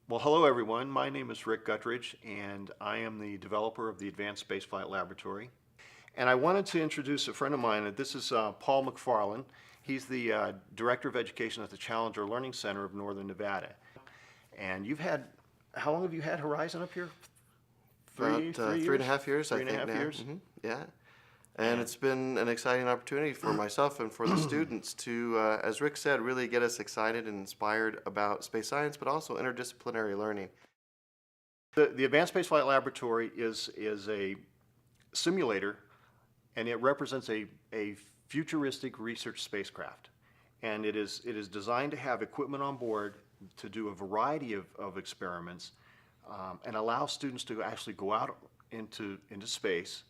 Well, hello everyone. My name is Rick Guttridge, and I am the developer of the Advanced Spaceflight Laboratory. And I wanted to introduce a friend of mine. This is Paul McFarland. He's the Director of Education at the Challenger Learning Center of Northern Nevada. And how long have you had Horizon up here? About Three three and years? a half years, I Three and a think half now. years? Yeah, and And it's been an exciting opportunity for myself and for the students to, as Rick said, really get us excited and inspired about space science, but also interdisciplinary learning. the Advanced Spaceflight Laboratory is a simulator, and it represents a futuristic research spacecraft. And it is designed to have equipment on board to do a variety of experiments, and allow students to actually go out into space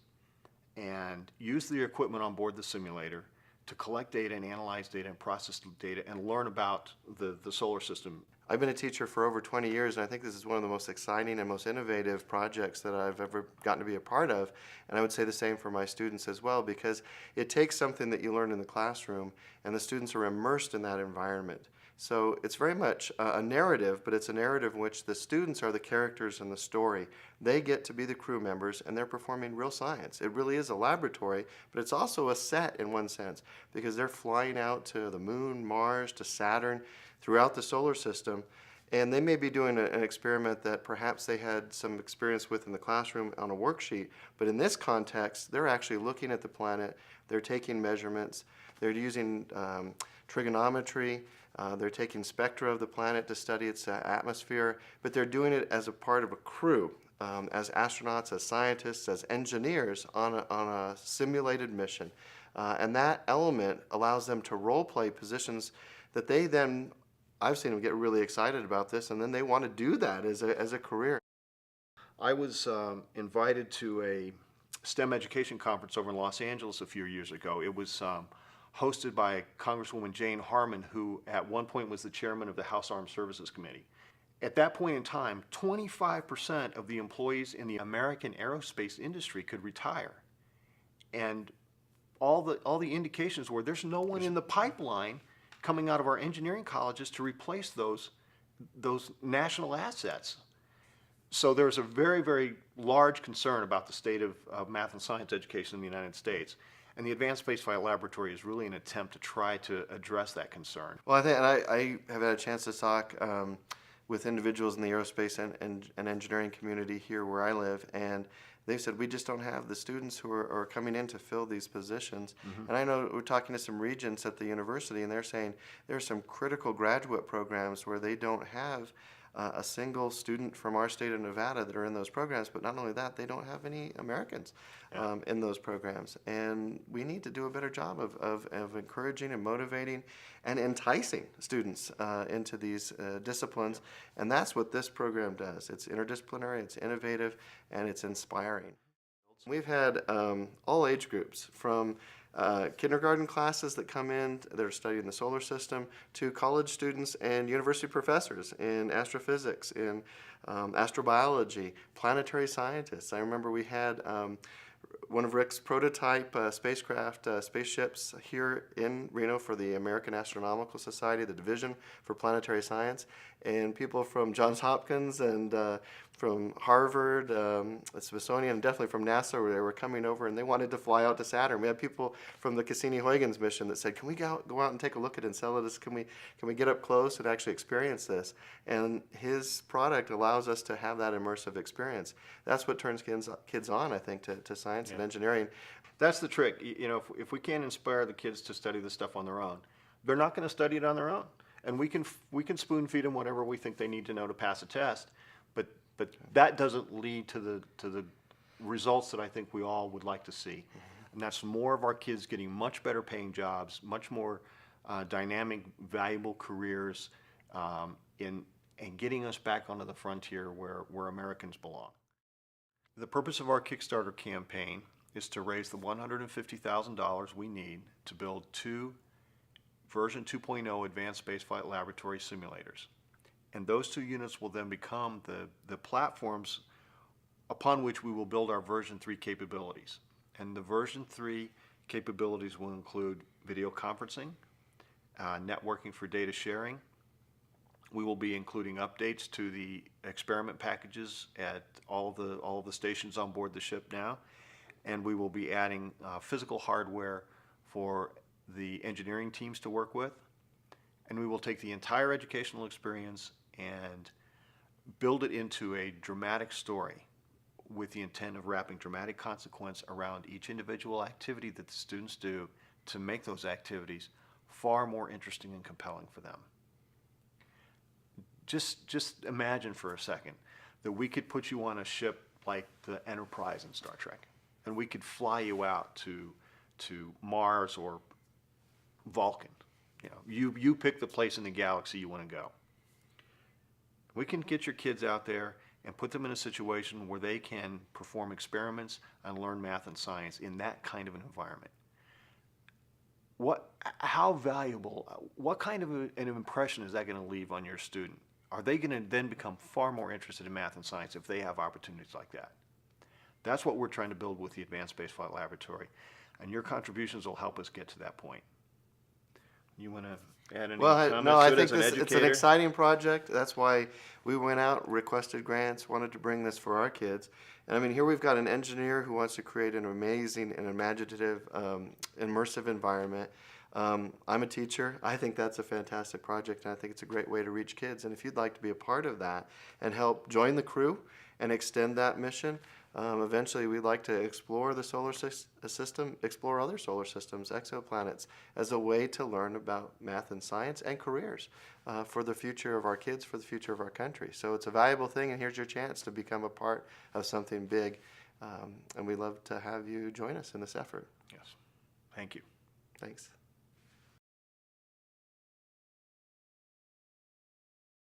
and use the equipment on board the simulator to collect data and analyze data and process data and learn about the solar system. I've been a teacher for over 20 years, and I think this is one of the most exciting and most innovative projects that I've ever gotten to be a part of. And I would say the same for my students as well, because it takes something that you learn in the classroom, and the students are immersed in that environment. So it's very much a narrative, but it's a narrative in which the students are the characters in the story. They get to be the crew members, and they're performing real science. It really is a laboratory, but it's also a set in one sense, because they're flying out to the moon, Mars, to Saturn, throughout the solar system, and they may be doing an experiment that perhaps they had some experience with in the classroom on a worksheet, but in this context, they're actually looking at the planet, they're taking measurements, they're using trigonometry, they're taking spectra of the planet to study its atmosphere, but they're doing it as a part of a crew, as astronauts, as scientists, as engineers on a simulated mission. And that element allows them to role play positions that they then, I've seen them get really excited about this, and then they want to do that as a career. I was invited to a STEM education conference over in Los Angeles a few years ago. It was hosted by Congresswoman Jane Harman, who at one point was the chairman of the House Armed Services Committee. At that point in time, 25% of the employees in the American aerospace industry could retire. And all the indications were there's no one in the pipeline coming out of our engineering colleges to replace those national assets. So there's a very, very large concern about the state of math and science education in the United States. And the Advanced Spaceflight Laboratory is really an attempt to try to address that concern. Well, I think, and I have had a chance to talk with individuals in the aerospace and engineering community here where I live, and they've said we just don't have the students who are coming in to fill these positions. And I know we're talking to some regents at the university, and they're saying there are some critical graduate programs where they don't have a single student from our state of Nevada that are in those programs, but not only that, they don't have any Americans in those programs. And we need to do a better job of encouraging and motivating and enticing students into these disciplines. And that's what this program does. It's interdisciplinary, it's innovative, and it's inspiring. We've had all age groups, from kindergarten classes that come in that are studying the solar system, to college students and university professors in astrophysics, in astrobiology, planetary scientists. I remember we had one of Rick's prototype spaceships here in Reno for the American Astronomical Society, the Division for Planetary Science, and people from Johns Hopkins and from Harvard, Smithsonian, and definitely from NASA, where they were coming over and they wanted to fly out to Saturn. We had people from the Cassini-Huygens mission that said, "Can we go out and take a look at Enceladus? Can we get up close and actually experience this?" And his product allows us to have that immersive experience. That's what turns kids on, I think, to science and engineering. That's the trick. You know, if we can't inspire the kids to study this stuff on their own, they're not going to study it on their own. And we can spoon feed them whatever we think they need to know to pass a test, but that doesn't lead to the results that I think we all would like to see. And that's more of our kids getting much better paying jobs, much more dynamic, valuable careers, and getting us back onto the frontier where Americans belong. The purpose of our Kickstarter campaign is to raise the $150,000 we need to build two version 2.0 advanced spaceflight laboratory simulators. And those two units will then become the platforms upon which we will build our version 3 capabilities. And the version 3 capabilities will include video conferencing, networking for data sharing, We will be including updates to the experiment packages at all of the stations on board the ship now, and we will be adding physical hardware for the engineering teams to work with, and we will take the entire educational experience and build it into a dramatic story with the intent of wrapping dramatic consequence around each individual activity that the students do to make those activities far more interesting and compelling for them. Just imagine for a second that we could put you on a ship like the Enterprise in Star Trek, and we could fly you out to Mars or Vulcan. You pick the place in the galaxy you want to go. We can get your kids out there and put them in a situation where they can perform experiments and learn math and science in that kind of an environment. How valuable, what kind of an impression is that going to leave on your student? Are they going to then become far more interested in math and science if they have opportunities like that? That's what we're trying to build with the Advanced Spaceflight Laboratory, and your contributions will help us get to that point. You want to add any comments no, I to it think as an educator? it's an exciting project. That's why we went out, requested grants, wanted to bring this for our kids. And I mean, here we've got an engineer who wants to create an amazing and imaginative, immersive environment. I'm a teacher. I think that's a fantastic project, and I think it's a great way to reach kids. And if you'd like to be a part of that and help join the crew and extend that mission, eventually we'd like to explore the solar system, explore other solar systems, exoplanets, as a way to learn about math and science and careers for the future of our kids, for the future of our country. So it's a valuable thing, and here's your chance to become a part of something big. And we'd love to have you join us in this effort. Yes. Thank you. Thanks.